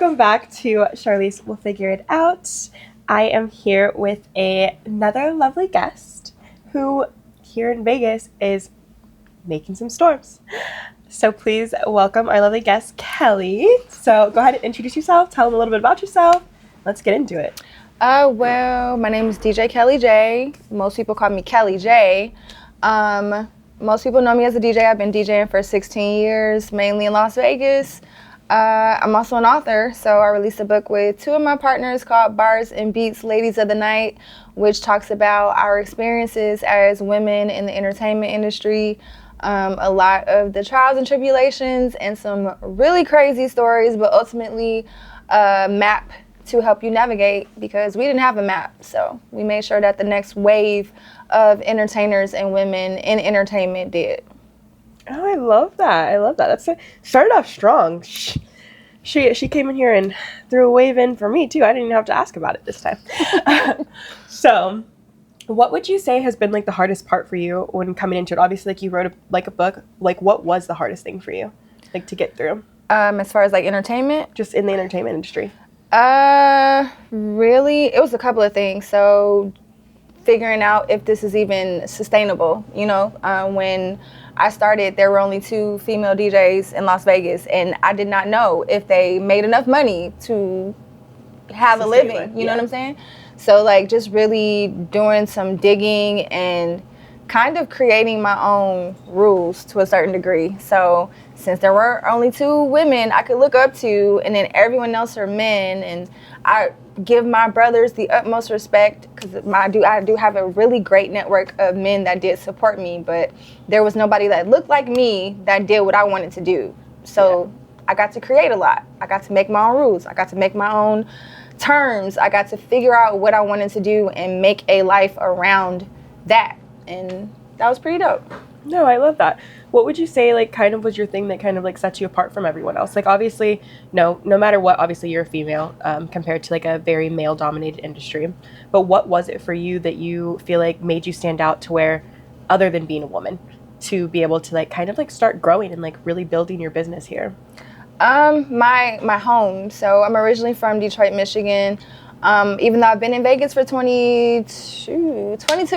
Welcome back to Charlese Will Figure It Out. I am here with another lovely guest who here in Vegas is making some storms. So please welcome our lovely guest, Kelly. So go ahead and introduce yourself. Tell them a little bit about yourself. Let's get into it. Well, my name is DJ Kelly J. Most people call me Kelly J. Most people know me as a DJ. I've been DJing for 16 years, mainly in Las Vegas. I'm also an author, so I released a book with two of my partners called Bars and Beats, Ladies of the Night, which talks about our experiences as women in the entertainment industry, a lot of the trials and tribulations, and some really crazy stories, but ultimately a map to help you navigate, because we didn't have a map. So we made sure that the next wave of entertainers and women in entertainment did. Oh, I love that. That's started off strong. She came in here and threw a wave in for me too. I didn't even have to ask about it this time. So, what would you say has been like the hardest part for you when coming into it? Obviously, like you wrote a book. Like, what was the hardest thing for you, like to get through? As far as like entertainment, just in the entertainment industry. Really, it was a couple of things. So, figuring out if this is even sustainable. You know, when I started, there were only 2 female DJs in Las Vegas, and I did not know if they made enough money to have a living. You know what I'm saying? So like just really doing some digging and kind of creating my own rules to a certain degree. So since there were only 2 women I could look up to, and then everyone else are men, and I give my brothers the utmost respect, because I do have a really great network of men that did support me, but there was nobody that looked like me that did what I wanted to do. So I got to create a lot. I got to make my own rules. I got to make my own terms. I got to figure out what I wanted to do and make a life around that. And that was pretty dope. No, I love that. What would you say, like, kind of was your thing that kind of, like, sets you apart from everyone else? Like, obviously, no matter what, obviously you're a female compared to, like, a very male-dominated industry. But what was it for you that you feel like made you stand out to where, other than being a woman, to be able to, like, kind of, like, start growing and, like, really building your business here? My home. So I'm originally from Detroit, Michigan. Even though I've been in Vegas for 22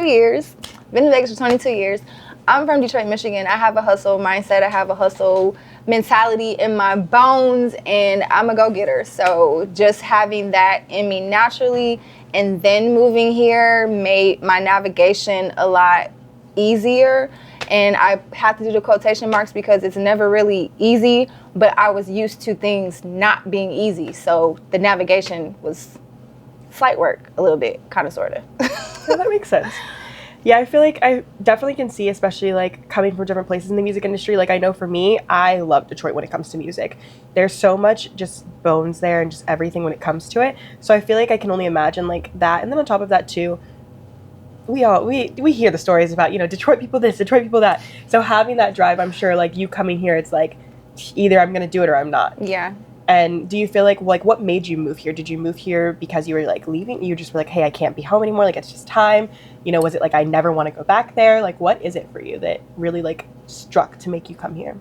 years. Been in Vegas for 22 years. I'm from Detroit, Michigan. I have a hustle mindset. I have a hustle mentality in my bones, and I'm a go-getter. So just having that in me naturally and then moving here made my navigation a lot easier. And I have to do the quotation marks because it's never really easy, but I was used to things not being easy. So the navigation was slight work, a little bit, kind of, sort of. Yeah, that makes sense. Yeah, I feel like I definitely can see, especially like coming from different places in the music industry. Like I know for me, I love Detroit when it comes to music. There's so much just bones there and just everything when it comes to it. So I feel like I can only imagine like that. And then on top of that too, we hear the stories about, you know, Detroit people this, Detroit people that. So having that drive, I'm sure like you coming here, it's like either I'm going to do it or I'm not. Yeah. And do you feel like what made you move here? Did you move here because you were like leaving? You just were like, hey, I can't be home anymore. Like it's just time. You know, was it like I never want to go back there? Like what is it for you that really like struck to make you come here?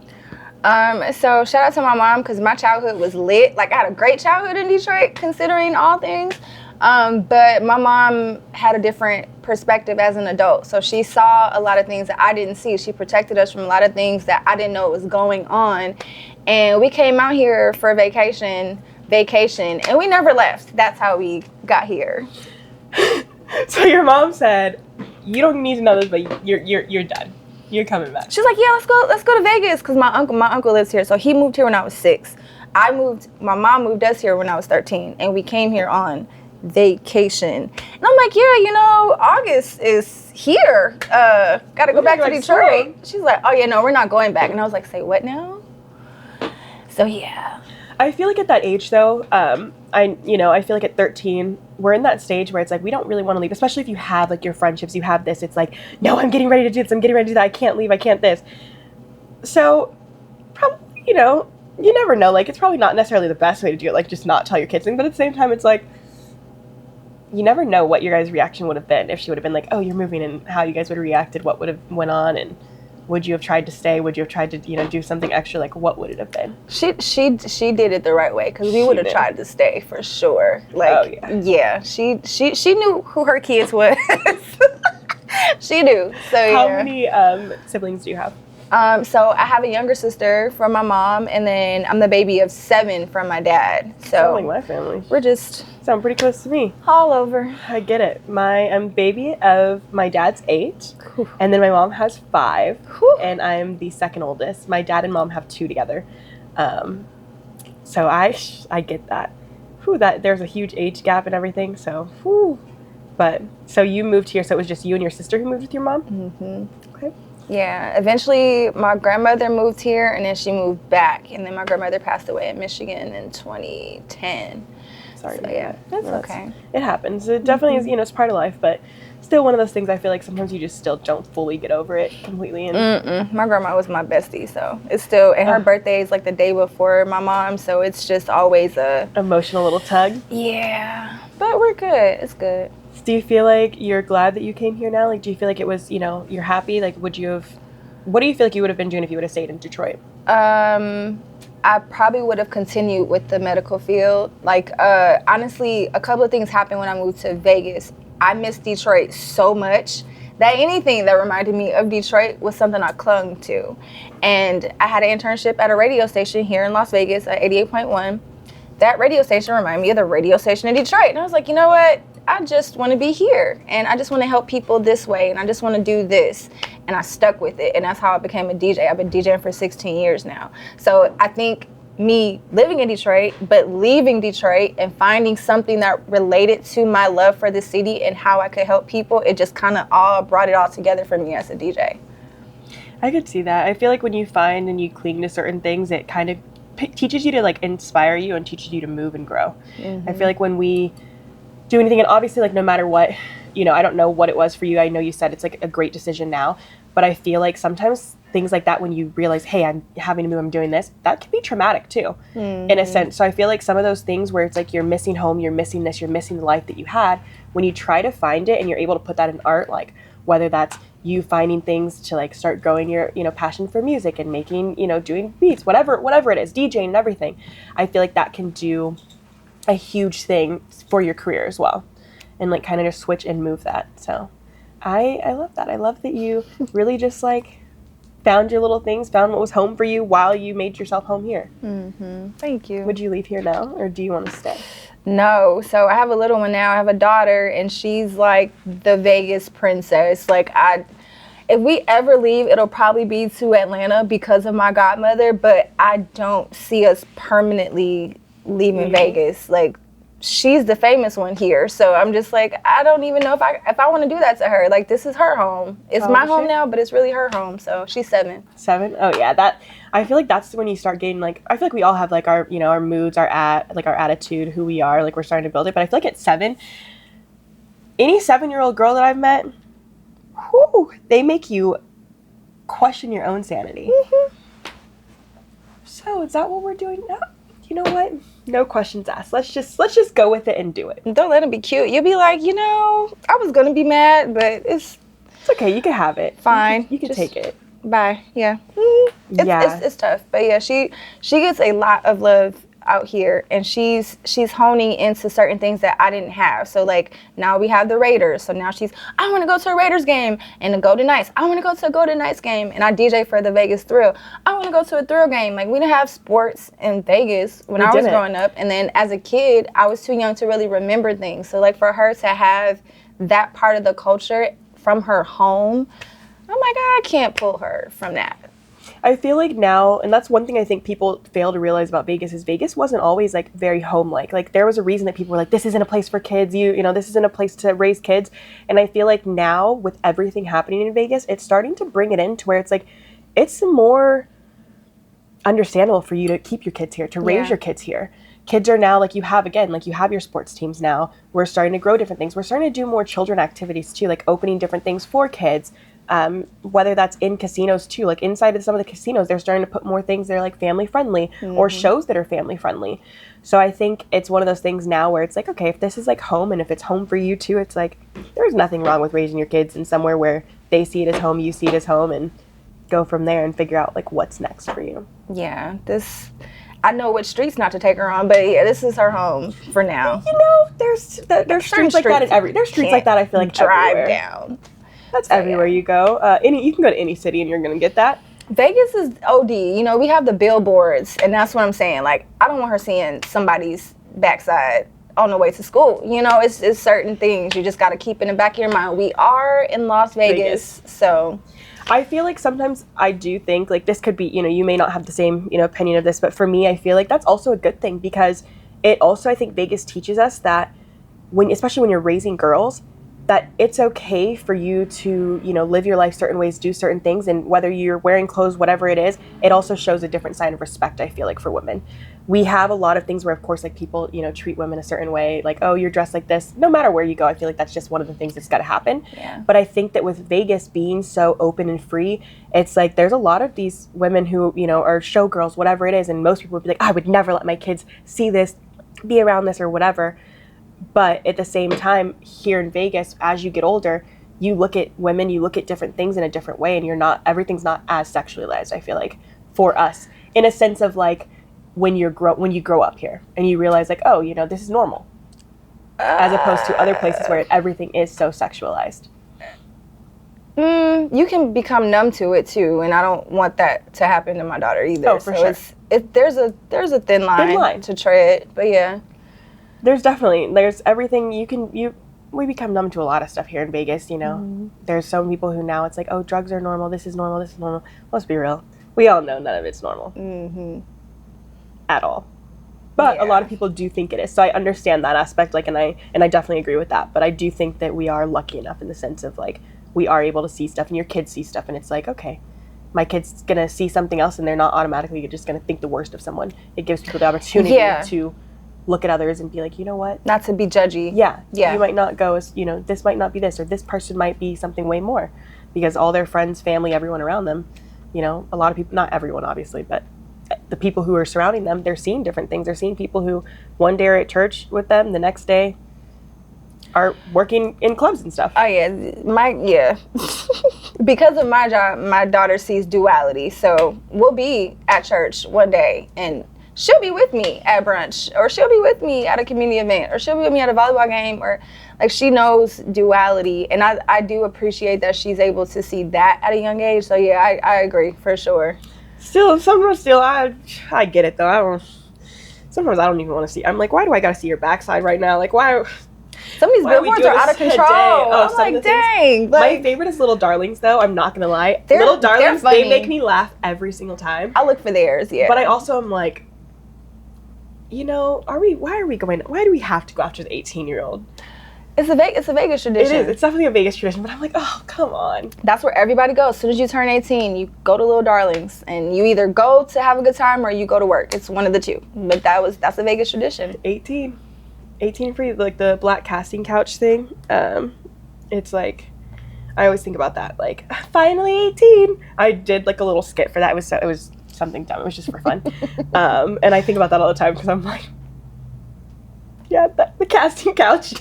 So shout out to my mom, because my childhood was lit. Like I had a great childhood in Detroit, considering all things. But my mom had a different perspective as an adult. So she saw a lot of things that I didn't see. She protected us from a lot of things that I didn't know was going on. And we came out here for vacation, and we never left. That's how we got here. So your mom said, you don't need to know this, but you're done. You're coming back. She's like, yeah, let's go to Vegas, because my uncle lives here. So he moved here when I was 6. My mom moved us here when I was 13, and we came here on vacation. And I'm like, yeah, you know, August is here. Gotta go back to Detroit. She's like, oh yeah, no, we're not going back. And I was like, say what now? So yeah. I feel like at that age though, I feel like at 13, we're in that stage where it's like we don't really want to leave, especially if you have like your friendships, you have this, it's like, no, I'm getting ready to do this, I'm getting ready to do that, I can't leave, I can't this. So probably, you know, you never know, like it's probably not necessarily the best way to do it, like just not tell your kids things, but at the same time it's like you never know what your guys' reaction would have been if she would have been like, oh, you're moving, and how you guys would have reacted, what would have went on. And would you have tried to stay? Would you have tried to, do something extra? Like, what would it have been? She did it the right way, because we would have tried to stay for sure. Like, yeah, she knew who her kids was. She knew. So yeah. How many siblings do you have? So I have a younger sister from my mom, and then I'm the baby of 7 from my dad. So sound like my family. We're just sound pretty close to me. All over. I get it. I'm baby of my dad's 8, and then my mom has 5, and I'm the second oldest. My dad and mom have 2 together. So I get that. That there's a huge age gap and everything. So But so you moved here, so it was just you and your sister who moved with your mom? Mm-hmm. Okay. Yeah, eventually my grandmother moved here, and then she moved back, and then my grandmother passed away in Michigan in 2010. Sorry. So yeah, that's okay. It happens. It definitely is, it's part of life, but still one of those things I feel like sometimes you just still don't fully get over it completely. And my grandma was my bestie, so it's still, and her birthday is like the day before my mom, so it's just always a emotional little tug. Yeah, but we're good. It's good. Do you feel like you're glad that you came here now? Like, do you feel like it was, you're happy? Like, what do you feel like you would have been doing if you would have stayed in Detroit? I probably would have continued with the medical field. Like, honestly, a couple of things happened when I moved to Vegas. I missed Detroit so much that anything that reminded me of Detroit was something I clung to. And I had an internship at a radio station here in Las Vegas at 88.1. That radio station reminded me of the radio station in Detroit. And I was like, you know what? I just want to be here, and I just want to help people this way, and I just want to do this. And I stuck with it, and that's how I became a DJ. I've been DJing for 16 years now. So I think me living in Detroit, but leaving Detroit and finding something that related to my love for the city and how I could help people, it just kind of all brought it all together for me as a DJ. I could see that. I feel like when you find and you cling to certain things, it kind of teaches you to like inspire you and teaches you to move and grow. Mm-hmm. I feel like when we do anything, and obviously like no matter what, I don't know what it was for you. I know you said it's like a great decision now, but I feel like sometimes things like that, when you realize, hey, I'm having to move, I'm doing this, that can be traumatic too, in a sense. So I feel like some of those things where it's like you're missing home, you're missing this, you're missing the life that you had, when you try to find it and you're able to put that in art, like whether that's you finding things to like start growing your, passion for music and making, doing beats, whatever it is, DJing and everything, I feel like that can do a huge thing for your career as well, and like kind of just switch and move that. So I love that. I love that you really just like found your little things, found what was home for you while you made yourself home here. Mm-hmm. Thank you. Would you leave here now, or do you want to stay? No. So I have a little one now. I have a daughter, and she's like the Vegas princess. Like if we ever leave, it'll probably be to Atlanta because of my godmother, but I don't see us permanently leaving Vegas. Like, she's the famous one here, so I'm just like, I don't even know if I want to do that to her. Like, this is her home. It's my home now, but it's really her home. So she's 7. 7? Oh yeah, that I feel like that's when you start getting like, I feel like we all have like our our moods, our attitude, who we are, like we're starting to build it. But I feel like at 7, any 7-year-old girl that I've met, they make you question your own sanity. Mm-hmm. So is that what we're doing now? You know what? No questions asked. Let's just go with it and do it. Don't let them be cute. You'll be like, I was gonna be mad, but it's okay. You can have it. Fine. You can take it. Bye. Yeah. It's tough, but yeah, she gets a lot of love out here, and she's honing into certain things that I didn't have. So like now we have the Raiders, so now I want to go to a Raiders game, and the Golden Knights, I want to go to a Golden Knights game, and I DJ for the Vegas Thrill. I want to go to a Thrill game. Like, we didn't have sports in Vegas when I was growing up, and then as a kid I was too young to really remember things. So like for her to have that part of the culture from her home, I'm like, I can't pull her from that. I feel like now, and that's one thing I think people fail to realize about Vegas, is Vegas wasn't always like very home-like. Like there was a reason that people were like, this isn't a place for kids, you know, this isn't a place to raise kids. And I feel like now with everything happening in Vegas, it's starting to bring it in to where it's like, it's more understandable for you to keep your kids here, to raise your kids here. Kids are now, like you have your sports teams now. We're starting to grow different things. We're starting to do more children activities too, like opening different things for kids. Whether that's in casinos too, like inside of some of the casinos, they're starting to put more things that are like family friendly or shows that are family friendly. So I think it's one of those things now where it's like, okay, if this is like home and if it's home for you too, it's like, there's nothing wrong with raising your kids in somewhere where they see it as home, you see it as home, and go from there and figure out like what's next for you. Yeah, I know which streets not to take her on, but yeah, this is her home for now. You know, there's streets like that in there's streets like that I feel like drive everywhere. down. That's everywhere you go. You can go to any city and you're gonna get that. Vegas is OD. You know, we have the billboards, and that's what I'm saying. Like, I don't want her seeing somebody's backside on the way to school. You know, it's certain things you just got to keep in the back of your mind. We are in Las Vegas, so. I feel like sometimes I do think, like, this could be, you know, you may not have the same, you know, opinion of this, but for me, I feel like that's also a good thing because it also, I think Vegas teaches us that especially when you're raising girls, that it's okay for you to, you know, live your life certain ways, do certain things, and whether you're wearing clothes, whatever it is, it also shows a different sign of respect, I feel like, for women. We have a lot of things where, of course, like, people, you know, treat women a certain way, like, oh, you're dressed like this. No matter where you go, I feel like that's just one of the things that's got to happen. Yeah. But I think that with Vegas being so open and free, it's like there's a lot of these women who, you know, are showgirls, whatever it is, and most people would be like, I would never let my kids see this, be around this, or whatever. But at the same time, here in Vegas, as you get older, you look at women, you look at different things in a different way, and everything's not as sexualized, I feel like, for us. In a sense of, like, when you grow up here, and you realize, like, oh, you know, this is normal. As opposed to other places where everything is so sexualized. You can become numb to it, too, and I don't want that to happen to my daughter either. Oh, for sure. There's a thin line to tread, but yeah. There's everything we become numb to a lot of stuff here in Vegas, you know. Mm-hmm. There's some people who now it's like, oh, drugs are normal, this is normal, this is normal. Let's be real. We all know none of it's normal. Mm-hmm. At all. But a lot of people do think it is. So I understand that aspect, like, and I definitely agree with that. But I do think that we are lucky enough in the sense of, like, we are able to see stuff and your kids see stuff and it's like, okay, my kid's gonna see something else and they're not automatically just gonna think the worst of someone. It gives people the opportunity to look at others and be like, you know what? Not to be judgy. Yeah. You might not go as, you know, this might not be this, or this person might be something way more. Because all their friends, family, everyone around them, you know, a lot of people, not everyone obviously, but the people who are surrounding them, they're seeing different things. They're seeing people who one day are at church with them, the next day are working in clubs and stuff. Oh yeah, because of my job, my daughter sees duality. So we'll be at church one day and she'll be with me at brunch, or she'll be with me at a community event, or she'll be with me at a volleyball game, or like she knows duality. And I do appreciate that she's able to see that at a young age. So yeah, I agree for sure. Sometimes I get it though. Sometimes I don't even want to see. I'm like, why do I got to see your backside right now? Like, why? Some of these billboards are out of control. I'm like, dang. My favorite is Little Darlings, though. I'm not going to lie. Little Darlings, they make me laugh every single time. I look for theirs, yeah. But I also am like, you know, why do we have to go after the 18-year-old? It's a Vegas tradition. It is. It's definitely a Vegas tradition, but I'm like, oh, come on. That's where everybody goes. As soon as you turn 18, you go to Little Darlings, and you either go to have a good time or you go to work. It's one of the two. But that's a Vegas tradition. 18 free, like the black casting couch thing. It's like, I always think about that. Like, finally 18. I did like a little skit for that. It was something dumb. It was just for fun. And I think about that all the time because I'm like, yeah, the casting couch.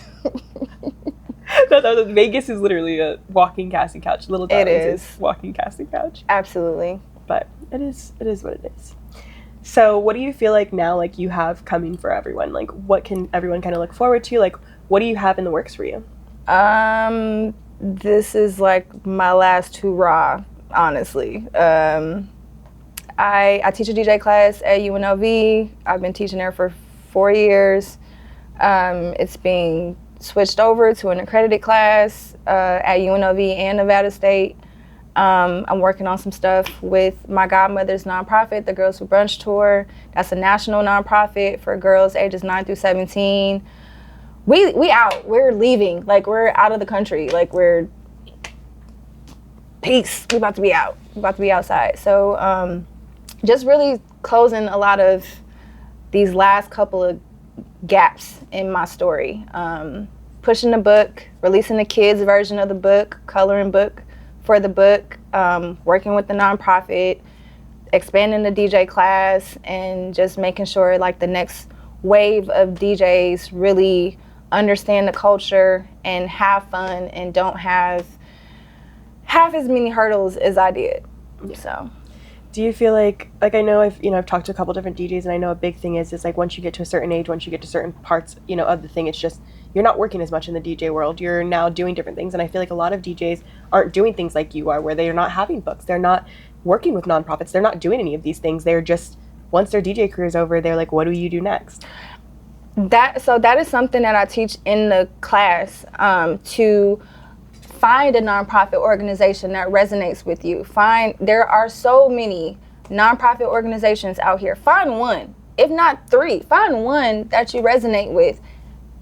Vegas is literally a walking casting couch. Little Darlings is walking casting couch. Absolutely. But it is what it is. So what do you feel like now, like, you have coming for everyone? Like, what can everyone kind of look forward to? Like, what do you have in the works for you? This is like my last hurrah, honestly. I teach a DJ class at UNLV. I've been teaching there for 4 years. It's being switched over to an accredited class at UNLV and Nevada State. I'm working on some stuff with my godmother's nonprofit, the Girls Who Brunch Tour. That's a national nonprofit for girls ages 9 through 17. We out. We're leaving. Like, we're out of the country. Like, we're peace. We about to be out. We about to be outside. So just really closing a lot of these last couple of gaps in my story. Pushing the book, releasing the kids' version of the book, coloring book for the book, working with the nonprofit, expanding the DJ class, and just making sure like the next wave of DJs really understand the culture and have fun and don't have half as many hurdles as I did. So do you feel like I know I've talked to a couple different DJs, and I know a big thing is like once you get to a certain age, once you get to certain parts, of the thing, it's just you're not working as much in the DJ world. You're now doing different things, and I feel like a lot of DJs aren't doing things like you are, where they're not having books, they're not working with nonprofits, they're not doing any of these things. They're just, once their DJ career is over, they're like, what do you do next? That is something that I teach in the class, to find a nonprofit organization that resonates with you. There are so many nonprofit organizations out here. Find one, if not three. Find one that you resonate with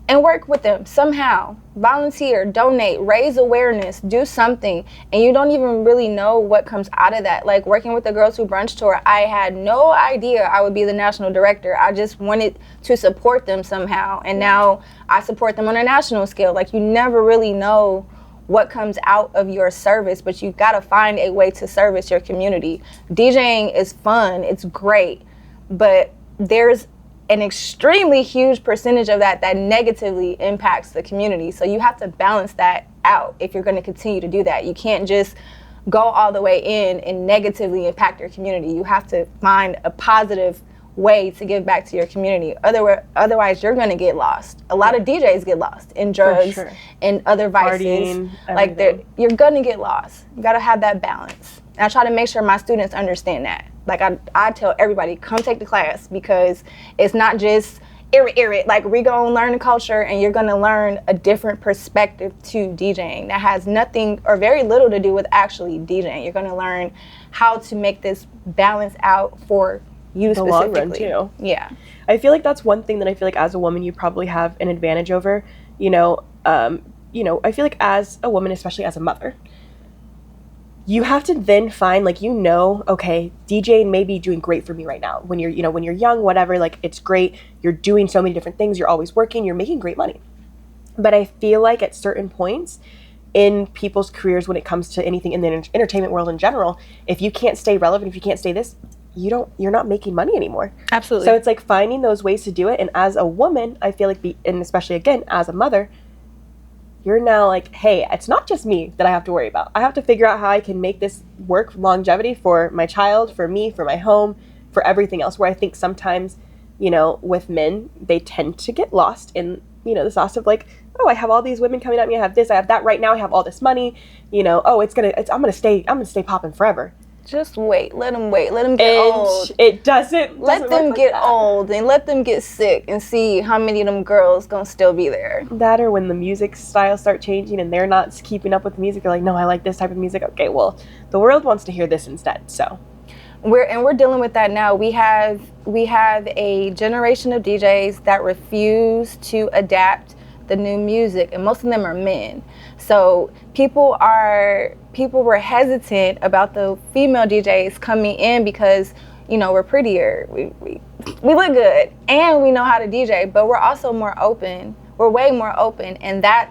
and work with them somehow. Volunteer, donate, raise awareness, do something. And you don't even really know what comes out of that. Like working with the Girls Who Brunch Tour, I had no idea I would be the national director. I just wanted to support them somehow. And now I support them on a national scale. Like you never really know what comes out of your service, but you've got to find a way to service your community. DJing is fun, it's great, but there's an extremely huge percentage of that negatively impacts the community. So you have to balance that out if you're going to continue to do that. You can't just go all the way in and negatively impact your community. You have to find a positive way to give back to your community. Otherwise, you're going to get lost. A lot of DJs get lost in drugs and other vices. Partying, like you're going to get lost. You got to have that balance. And I try to make sure my students understand that. Like I tell everybody, come take the class, because it's not just irrit. Like we're going to learn the culture, and you're going to learn a different perspective to DJing that has nothing or very little to do with actually DJing. You're going to learn how to make this balance out for you the specifically. long run too. Yeah. I feel like that's one thing that I feel like as a woman you probably have an advantage over. I feel like as a woman, especially as a mother, you have to then find okay, DJing may be doing great for me right now. When you're when you're young, whatever, like it's great. You're doing so many different things. You're always working. You're making great money. But I feel like at certain points in people's careers, when it comes to anything in the entertainment world in general, if you can't stay relevant, if you can't stay this, you're not making money anymore. Absolutely. So it's like finding those ways to do it. And as a woman, I feel like and especially again as a mother, you're now like, hey, it's not just me that I have to worry about. I have to figure out how I can make this work longevity for my child, for me, for my home, for everything else. Where I think sometimes, with men, they tend to get lost in, the sauce of like, oh, I have all these women coming at me. I have this, I have that right now. I have all this money, I'm going to stay popping forever. Just wait. Let them get old. It doesn't let them get old and let them get sick and see how many of them girls gonna still be there. That, or when the music styles start changing and they're not keeping up with the music, they're like, no, I like this type of music. Okay, well, the world wants to hear this instead. So we're dealing with that now. We have a generation of DJs that refuse to adapt the new music, and most of them are men. So people were hesitant about the female DJs coming in because, we're prettier, we look good, and we know how to DJ, but we're also more open. We're way more open, and that's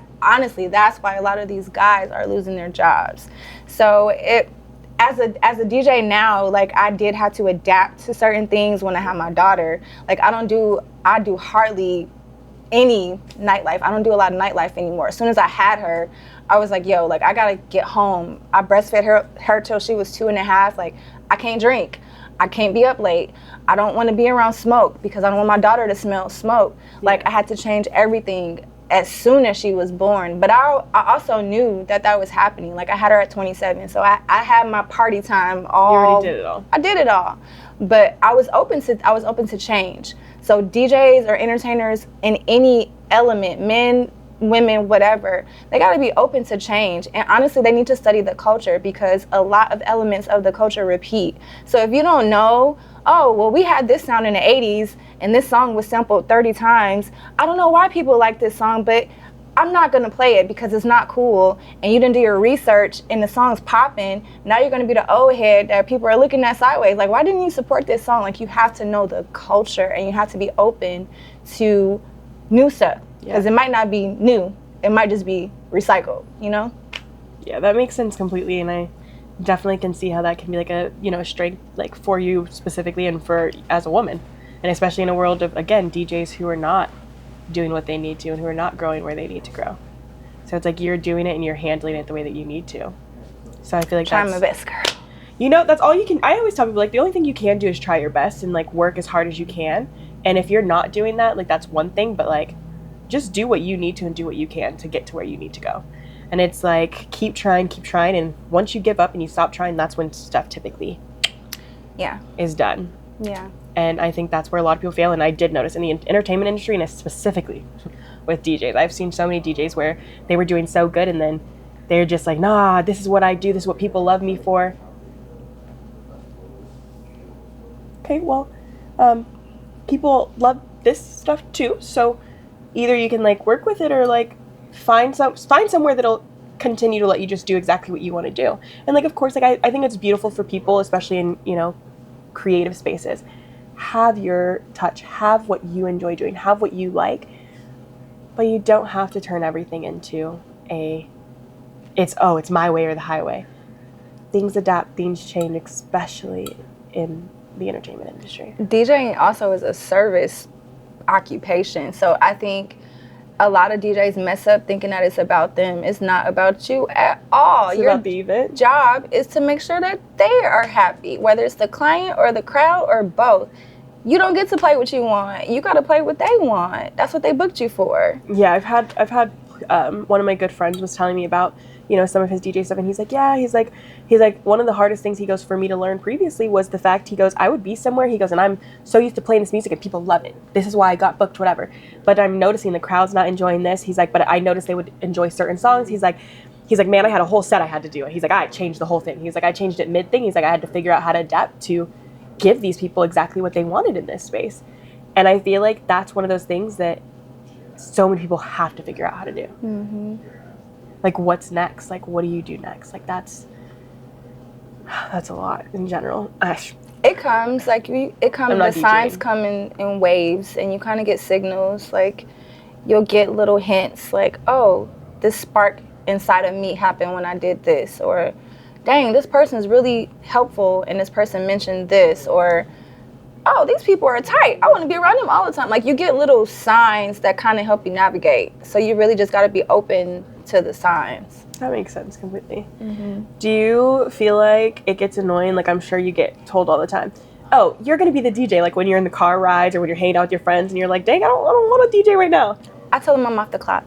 why a lot of these guys are losing their jobs. So as a DJ now, like I did have to adapt to certain things when I had my daughter. Like I do hardly any nightlife. I don't do a lot of nightlife anymore. As soon as I had her, I was like, yo, like I gotta get home. I breastfed her till she was 2.5. Like I can't drink. I can't be up late. I don't want to be around smoke because I don't want my daughter to smell smoke. Yeah. Like I had to change everything as soon as she was born. But I also knew that was happening. Like I had her at 27. So I had my party time all. You already did it all. I did it all. But I was open to change. So DJs or entertainers in any element, men, women, whatever, they got to be open to change. And honestly, they need to study the culture because a lot of elements of the culture repeat. So if you don't know, oh, well, we had this sound in the 80s and this song was sampled 30 times. I don't know why people like this song, but I'm not going to play it because it's not cool. And you didn't do your research and the song's popping. Now you're going to be the old head that people are looking at sideways. Like, why didn't you support this song? Like, you have to know the culture and you have to be open to new stuff. Because it might not be new. It might just be recycled, Yeah, that makes sense completely. And I definitely can see how that can be like a, strength like for you specifically and for as a woman. And especially in a world of, again, DJs who are not doing what they need to and who are not growing where they need to grow. So it's like you're doing it and you're handling it the way that you need to. So I feel like trying my best, girl. That's all you can. I always tell people, like, the only thing you can do is try your best and, like, work as hard as you can. And if you're not doing that, like, that's one thing, but, like, just do what you need to and do what you can to get to where you need to go. And it's like, keep trying, and once you give up and you stop trying, that's when stuff typically is done. Yeah. And I think that's where a lot of people fail. And I did notice in the entertainment industry, and specifically with DJs, I've seen so many DJs where they were doing so good and then they're just like, nah, this is what I do, this is what people love me for. Okay, well, people love this stuff too, so either you can, like, work with it or, like, find somewhere that'll continue to let you just do exactly what you want to do. And, like, of course, like, I think it's beautiful for people, especially in, creative spaces. Have your touch, have what you enjoy doing, have what you like, but you don't have to turn everything into it's my way or the highway. Things adapt, things change, especially in the entertainment industry. DJing also is a service occupation, so I think a lot of DJs mess up thinking that it's about them. It's not about you at all. It's about the event. Job is to make sure that they are happy, whether it's the client or the crowd or both. You don't get to play what you want. You got to play what they want. That's what they booked you for. Yeah, I've had one of my good friends was telling me about, some of his DJ stuff, and he's like, one of the hardest things, he goes, for me to learn previously was the fact, he goes, I would be somewhere, he goes, and I'm so used to playing this music and people love it. This is why I got booked, whatever. But I'm noticing the crowd's not enjoying this. He's like, but I noticed they would enjoy certain songs. He's like, man, I had a whole set I had to do. He's like, I changed the whole thing. He's like, I changed it mid-thing. He's like, I had to figure out how to adapt to give these people exactly what they wanted in this space. And I feel like that's one of those things that so many people have to figure out how to do. Mm-hmm. Like, what's next? Like, what do you do next? Like, that's a lot in general. It comes, the signs come in waves, and you kind of get signals. Like, you'll get little hints, like, oh, this spark inside of me happened when I did this, or dang, this person is really helpful and this person mentioned this, or oh, these people are tight, I want to be around them all the time. Like, you get little signs that kind of help you navigate. So you really just got to be open to the signs. That makes sense completely. Mm-hmm. Do you feel like it gets annoying? Like, I'm sure you get told all the time, oh, you're going to be the DJ, like when you're in the car rides or when you're hanging out with your friends and you're like, dang, I don't want to DJ right now. I tell them I'm off the clock.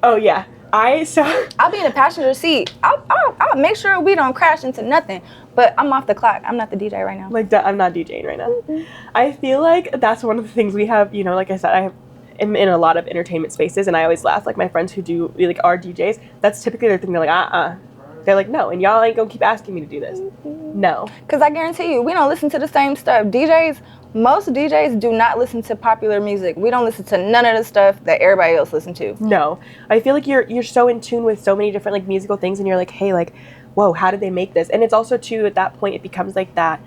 Oh, yeah. I'll be in the passenger seat. I'll make sure we don't crash into nothing. But I'm off the clock. I'm not the DJ right now. Like that, I'm not DJing right now. Mm-hmm. I feel like that's one of the things we have. Like I said, I'm in a lot of entertainment spaces, and I always laugh. Like my friends who do are DJs. That's typically their thing. They're like, They're like, no, and y'all ain't gonna keep asking me to do this. Mm-hmm. No. Because I guarantee you, we don't listen to the same stuff. Most DJs do not listen to popular music. We don't listen to none of the stuff that everybody else listens to. No. I feel like you're so in tune with so many different, like, musical things, and you're like, hey, like, whoa, how did they make this? And it's also, too, at that point, it becomes like that,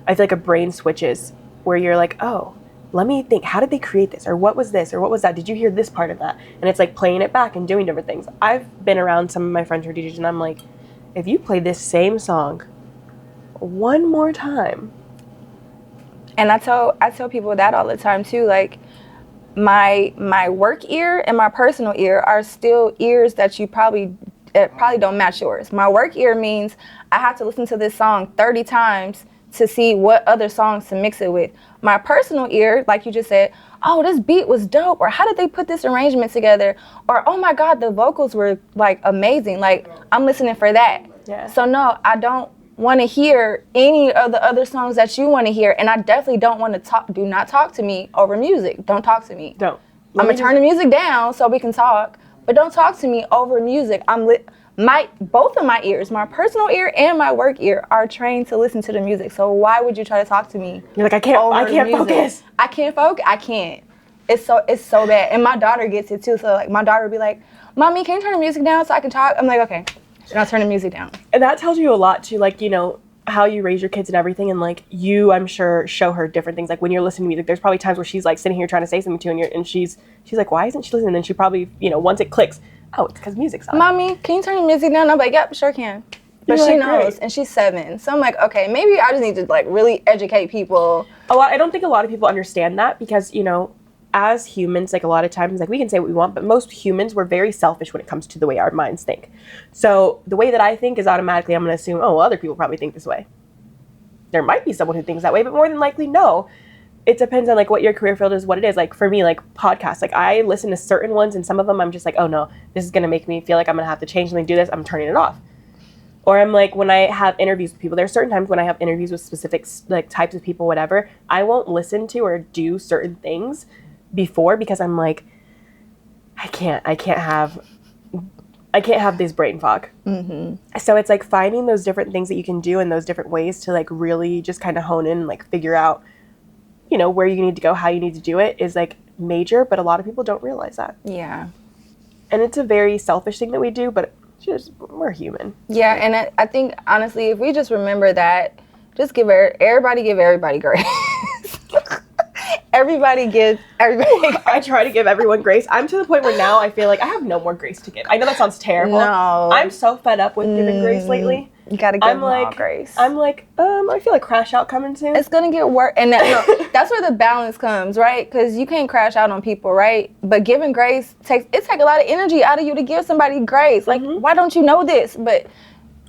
I feel like a brain switches, where you're like, oh, let me think, how did they create this? Or what was this? Or what was that? Did you hear this part of that? And it's like playing it back and doing different things. I've been around some of my friends who are DJs, and I'm like, if you play this same song one more time. And I tell people that all the time too. Like, my work ear and my personal ear are still ears that you probably don't match yours. My work ear means I have to listen to this song 30 times to see what other songs to mix it with. My personal ear, like you just said, oh, this beat was dope, or how did they put this arrangement together, or oh my God, the vocals were like amazing. Like, I'm listening for that. Yeah. So no, I don't want to hear any of the other songs that you want to hear, and I definitely don't want to do not talk to me over music. Don't talk to me. Don't. I'm gonna turn the music down so we can talk, but don't talk to me over music. Both of my ears, my personal ear and my work ear, are trained to listen to the music. So why would you try to talk to me? You're like, I can't focus. I can't focus. I can't. It's so bad. And my daughter gets it too. So like, my daughter would be like, Mommy, can you turn the music down so I can talk? I'm like, okay. And I'll turn the music down. And that tells you a lot too, like, how you raise your kids and everything, and like you, I'm sure, show her different things. Like when you're listening to music, there's probably times where she's like sitting here trying to say something to you, and she's like, why isn't she listening? And then she probably, once it clicks, oh, it's because music's on. Mommy, can you turn the music down? I'm like, yep, sure can. But she knows, great. And she's 7. So I'm like, okay, maybe I just need to like really educate people. I don't think a lot of people understand that because, as humans, like a lot of times, like we can say what we want, but most humans, we're very selfish when it comes to the way our minds think. So the way that I think is automatically, I'm going to assume, oh, well, other people probably think this way. There might be someone who thinks that way, but more than likely, no. It depends on like what your career field is, what it is. Like for me, like podcasts, like I listen to certain ones and some of them I'm just like, oh no, this is going to make me feel like I'm going to have to change something, do this, I'm turning it off. Or I'm like, when I have interviews with people, there are certain times when I have interviews with specific like types of people, whatever, I won't listen to or do certain things before because I'm like, I can't have this brain fog. Mm-hmm. So it's like finding those different things that you can do and those different ways to like really just kind of hone in and like figure out, you know, where you need to go, how you need to do it is like major, but a lot of people don't realize that. Yeah. And it's a very selfish thing that we do, but just we're human. Yeah, and I think honestly, if we just remember that, just give everybody grace. Everybody give everybody grace. I try to give everyone grace. I'm to the point where now I feel like I have no more grace to give. I know that sounds terrible. No. I'm so fed up with giving grace lately. You gotta give them all grace. I'm like, I feel like crash out coming soon. It's gonna get worse, and that's where the balance comes, right? Because you can't crash out on people, right? But giving grace takes a lot of energy out of you to give somebody grace. Like, why don't you know this? But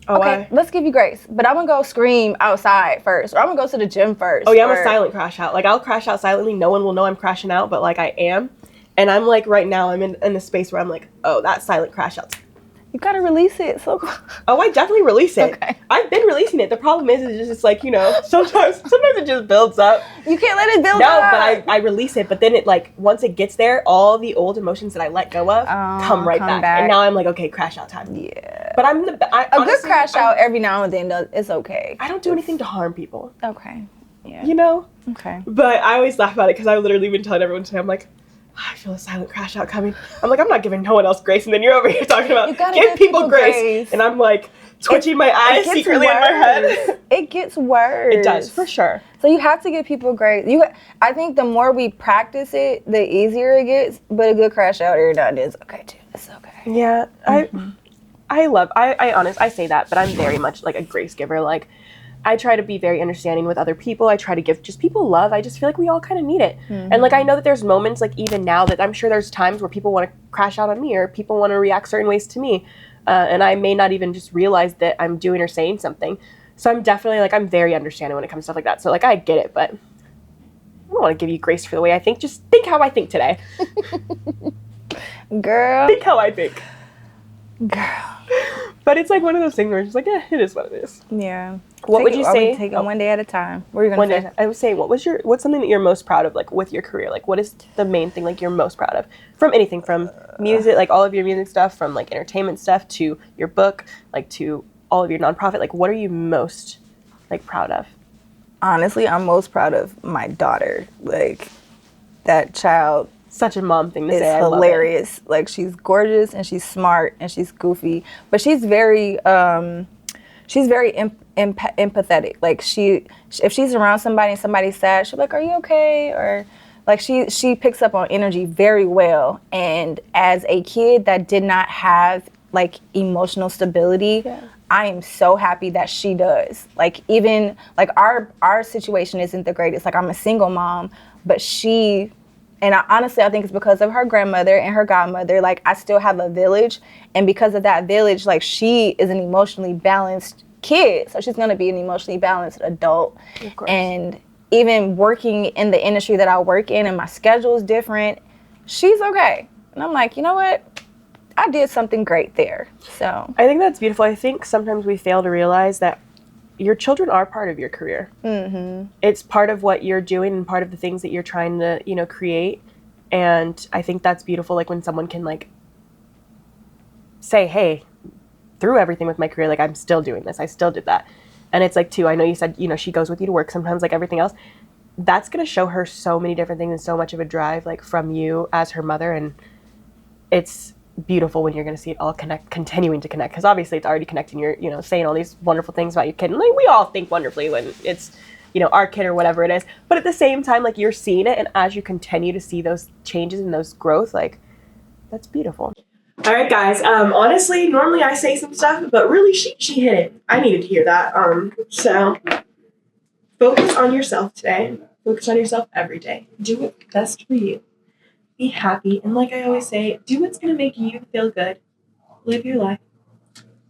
okay, let's give you grace. But I'm gonna go scream outside first, or I'm gonna go to the gym first. Oh yeah, I'm a silent crash out. Like I'll crash out silently. No one will know I'm crashing out, but like I am. And I'm like right now I'm in a space where I'm like, oh, that silent crash out. You gotta release it. So. Oh, I definitely release it. Okay. I've been releasing it. The problem is just like, you know, sometimes it just builds up. You can't let it build up. No, but I release it. But then it like, once it gets there, all the old emotions that I let go of come right back. And now I'm like, okay, crash out time. Yeah. But honestly, good crash out every now and then is okay. I don't do anything to harm people. Okay. Yeah. You know? Okay. But I always laugh about it because I've literally been telling everyone today, I'm like, I feel a silent crash out coming. I'm like, I'm not giving no one else grace. And then you're over here talking about give people grace. And I'm like twitching my eyes secretly in my head. It gets worse. It does, for sure. So you have to give people grace. I think the more we practice it, the easier it gets. But a good crash out every now and then is okay too. It's okay. Yeah. I say that, but I'm very much like a grace giver. Like, I try to be very understanding with other people. I try to give just people love. I just feel like we all kind of need it. Mm-hmm. And like, I know that there's moments like even now that I'm sure there's times where people want to crash out on me or people want to react certain ways to me. And I may not even just realize that I'm doing or saying something. So I'm definitely like, I'm very understanding when it comes to stuff like that. So like, I get it, but I don't want to give you grace for the way I think. Just think how I think today. Girl. Think how I think. Girl. But it's like one of those things where it's just like, it is what it is. Yeah. What would you say? Take it one day at a time. What are you going to say? I would say, what's something that you're most proud of, like, with your career? Like, what is the main thing, like, you're most proud of? From anything, from music, like, all of your music stuff, from, like, entertainment stuff, to your book, like, to all of your nonprofit. Like, what are you most, like, proud of? Honestly, I'm most proud of my daughter. Like, that child. Such a mom thing to say. It's hilarious. Like, she's gorgeous, and she's smart, and she's goofy. But she's very empathetic. Like if she's around somebody and somebody's sad, she'll be like, "Are you okay?" Or like she picks up on energy very well. And as a kid that did not have like emotional stability, I am so happy that she does. Like even like our situation isn't the greatest. Like I'm a single mom, but she. And honestly, I think it's because of her grandmother and her godmother. Like, I still have a village. And because of that village, like, she is an emotionally balanced kid. So she's going to be an emotionally balanced adult. Of course. And even working in the industry that I work in and my schedule is different, she's okay. And I'm like, you know what? I did something great there. So I think that's beautiful. I think sometimes we fail to realize that your children are part of your career. Mm-hmm. It's part of what you're doing and part of the things that you're trying to, you know, create. And I think that's beautiful. Like when someone can like say, hey, through everything with my career, like I'm still doing this. I still did that. And it's like, too, I know you said, you know, she goes with you to work sometimes, like everything else. That's going to show her so many different things and so much of a drive, like from you as her mother. And it's beautiful when you're going to see it all continuing to connect, because obviously it's already connecting. You're, you know, saying all these wonderful things about your kid, and like we all think wonderfully when it's, you know, our kid or whatever it is, but at the same time, like you're seeing it, and as you continue to see those changes and those growth, like that's beautiful. All right, guys, honestly, normally I say some stuff, but really she hit it. I needed to hear that. So focus on yourself today. Focus on yourself every day. Do what's best for you. be happy, and like I always say, do what's going to make you feel good. Live your life.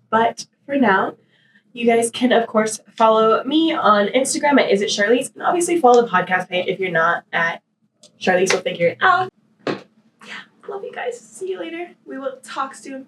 But for now, you guys can, of course, follow me on Instagram at @Charlese, and obviously follow the podcast page if you're not at Charlese will figure it out. Yeah, love you guys. See you later. We will talk soon.